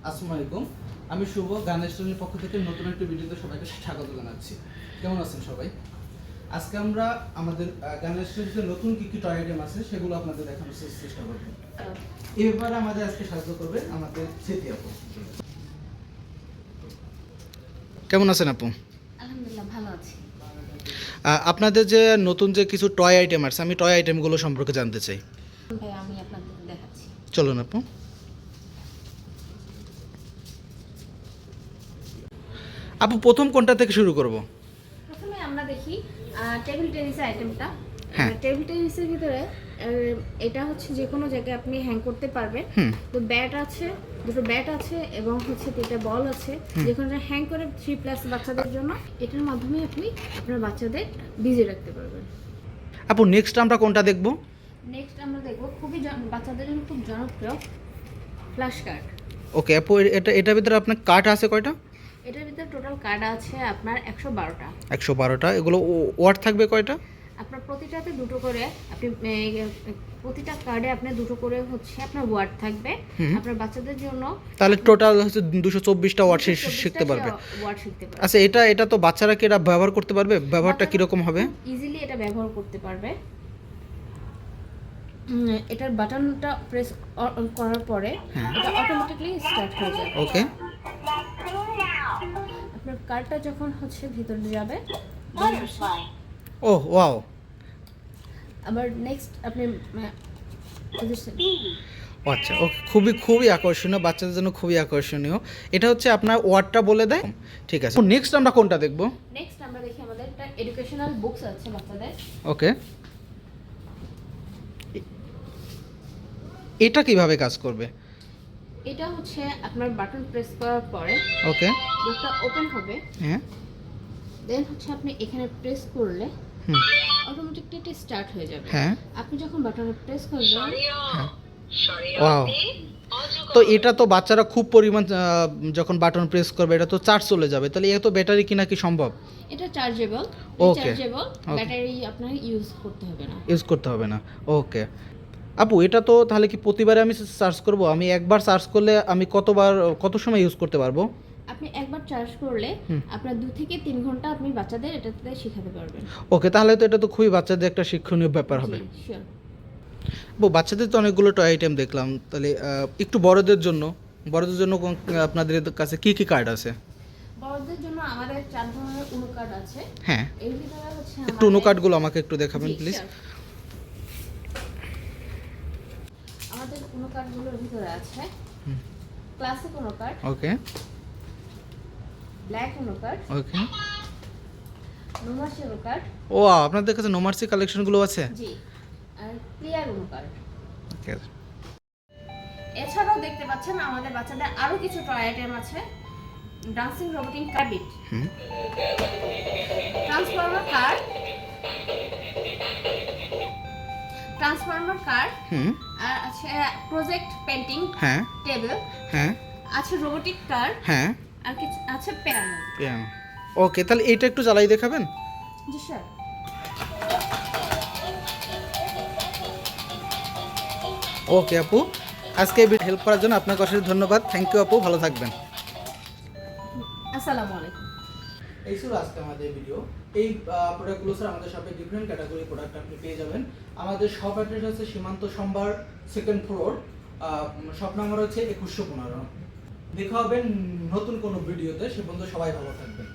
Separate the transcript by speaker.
Speaker 1: আসসালামু আলাইকুম। আমি শুভ, গান স্টুডিওর পক্ষ থেকে নতুন একটি ভিডিওতে সবাইকে স্বাগত জানাচ্ছি। কেমন আছেন সবাই? আজকে আমরা আমাদের গান স্টুডিওতে নতুন কি টয় আইটেম আছে সেগুলো আপনাদের দেখানোর চেষ্টা করব। এই ব্যাপারে আমাদের আজকে সাহায্য করবে আমাদের স্মৃতি আপু। কেমন আছেন আপু?
Speaker 2: আলহামদুলিল্লাহ ভালো আছি।
Speaker 1: আপনাদের যে নতুন যে কিছু টয় আইটেম আছে, আমি টয় আইটেমগুলো সম্পর্কে জানতে চাই।
Speaker 2: ভাই আমি আপনাদের দেখাচ্ছি।
Speaker 1: চলুন আপু। আপু প্রথম কোনটা থেকে শুরু করব?
Speaker 2: প্রথমে আমরা দেখি টেবিল টেনিসের আইটেমটা।
Speaker 1: হ্যাঁ।
Speaker 2: টেবিল টেনিসের ভিতরে এটা হচ্ছে যে কোনো জায়গায় আপনি হ্যাং করতে পারবেন। তো ব্যাট আছে, দুটো ব্যাট আছে এবং হচ্ছে তিনটা বল আছে, যেখানে হ্যাং করে 3+ বাচ্চাদের জন্য এটার মাধ্যমে আপনি আপনার বাচ্চাদের বিজি রাখতে পারবেন।
Speaker 1: আপু নেক্সট আমরা কোনটা দেখব?
Speaker 2: নেক্সট আমরা দেখব খুবই বাচ্চাদের জন্য খুব জনপ্রিয় ফ্ল্যাশ কার্ড।
Speaker 1: ওকে আপু, এটার ভিতরে আপনার কার্ড আছে কয়টা?
Speaker 2: এটার ভিতরে টোটাল কার্ড আছে আপনার 112টা।
Speaker 1: 112টা। এগুলো ওয়ার্ড থাকবে কয়টা?
Speaker 2: আপনার প্রতিটাতে দুটো করে, আপনি প্রতিটা কার্ডে আপনার দুটো করে হচ্ছে আপনার ওয়ার্ড থাকবে আপনার বাচ্চাদের জন্য।
Speaker 1: তাহলে টোটাল হচ্ছে 224টা ওয়ার্ড শিখতে পারবে।
Speaker 2: ওয়ার্ড শিখতে পারবে।
Speaker 1: আচ্ছা, এটা তো বাচ্চারা কি এটা ব্যবহার করতে পারবে? ব্যবহারটা কিরকম হবে?
Speaker 2: ইজিলি এটা ব্যবহার করতে পারবে। এটার বাটনটা প্রেস করার পরে এটা অটোমেটিক্যালি স্টার্ট হয়ে যাবে।
Speaker 1: ওকে।
Speaker 2: আপনার কার্ডটা যখন হচ্ছে ভিতরে যাবে,
Speaker 1: ওহ ওয়াও।
Speaker 2: আবার নেক্সট আপনি
Speaker 1: আচ্ছা, ওকে, খুবই আকর্ষণীয়, বাচ্চাদের জন্য খুবই আকর্ষণীয়। এটা হচ্ছে আপনার ওয়ার্ডটা বলে দেয়। ঠিক আছে, নেক্সট আমরা কোনটা দেখব?
Speaker 2: নেক্সট আমরা দেখি আমাদের একটা এডুকেশনাল বুকস আছে বাচ্চাদের।
Speaker 1: ওকে। এটা কিভাবে কাজ করবে?
Speaker 2: এটা হচ্ছে আপনার বাটন প্রেস করার পরে
Speaker 1: ওকে।
Speaker 2: বুকটা ওপেন হবে।
Speaker 1: হ্যাঁ।
Speaker 2: দেন হচ্ছে আপনি এখানে প্রেস করলে
Speaker 1: হুম।
Speaker 2: অটোমেটিকলি এটা স্টার্ট হয়ে যাবে।
Speaker 1: হ্যাঁ।
Speaker 2: আপনি যখন বাটনে প্রেস করবেন,
Speaker 1: হ্যাঁ। ওয়াও। তো এটা তো বাচ্চারা খুব পরিমাণ যখন বাটন প্রেস করবে এটা তো চার্জ চলে যাবে, তাহলে এত ব্যাটারি কিনা কি সম্ভব?
Speaker 2: এটা চার্জেবল।
Speaker 1: ওকে।
Speaker 2: ব্যাটারি আপনার ইউজ করতে হবে না।
Speaker 1: ইউজ করতে হবে না। ওকে আপু, এটা তো তাহলে কি প্রতিবারে আমি চার্জ করব? আমি একবার চার্জ করলে আমি কত সময় ইউজ করতে পারবো?
Speaker 2: আপনি একবার চার্জ করলে আপনার 2 থেকে 3 ঘন্টা আপনি বাচ্চাদের এটাতে শেখাতে পারবেন।
Speaker 1: ওকে, তাহলে তো এটা তো খুবই বাচ্চাদের একটা শিক্ষণীয় ব্যাপার হবে।
Speaker 2: শিওর।
Speaker 1: বাচ্চাদের তো অনেকগুলো টয় আইটেম দেখলাম, তাহলে একটু বড়দের জন্য আপনাদের কাছে কি কার্ড আছে?
Speaker 2: বড়দের জন্য আমাদের 4 ধরনের উনো কার্ড আছে।
Speaker 1: হ্যাঁ।
Speaker 2: এর ভিতরে হচ্ছে
Speaker 1: একটু উনো কার্ডগুলো আমাকে একটু দেখাবেন প্লিজ।
Speaker 2: আমাদের উনো কার্ডগুলোর ভিতরে আছে ক্লাসিক উনো কার্ড,
Speaker 1: ওকে।
Speaker 2: ব্ল্যাক উনো কার্ড,
Speaker 1: ওকে।
Speaker 2: নোমার্সি উনো কার্ড।
Speaker 1: ও, আপনাদের কাছে নোমার্সি কালেকশনগুলো আছে?
Speaker 2: জি। আর ক্লিয়ার উনো কার্ড।
Speaker 1: ওকে।
Speaker 2: এছাড়াও দেখতে পাচ্ছেন আমাদের বাচ্চাদের আরো কিছু টয় আইটেম আছে। ডান্সিং রোবটিং ক্যাবিট, ট্রান্সফর্মার কার, আর আছে প্রজেক্ট পেন্টিং
Speaker 1: হ্যাঁ।
Speaker 2: টেবিল,
Speaker 1: হ্যাঁ।
Speaker 2: আছে রোবোটিক কার,
Speaker 1: হ্যাঁ।
Speaker 2: আর কিছু আছে পিয়ানো।
Speaker 1: ওকে, তাহলে এটা একটু জ্বালাই দেখাবেন?
Speaker 2: জি স্যার।
Speaker 1: ওকে আপু, আজকে হেল্প করার জন্য আপনাকে অশেষ ধন্যবাদ। থ্যাংক ইউ আপু, ভালো থাকবেন।
Speaker 2: আসসালামু আলাইকুম।
Speaker 1: এই ছিল আজকে আমাদের ভিডিও। এই প্রোডাক্টগুলো স্যার আমাদের শপে ডিফারেন্ট ক্যাটাগরি প্রোডাক্ট আপনি পেয়ে যাবেন। আমাদের শপ অ্যাড্রেস হচ্ছে সীমান্ত সম্ভার, 2nd ফ্লোর, শপ নাম্বার হচ্ছে 2115। দেখা হবে নতুন কোনো ভিডিওতে। সে পর্যন্ত সবাই ভালো থাকবেন।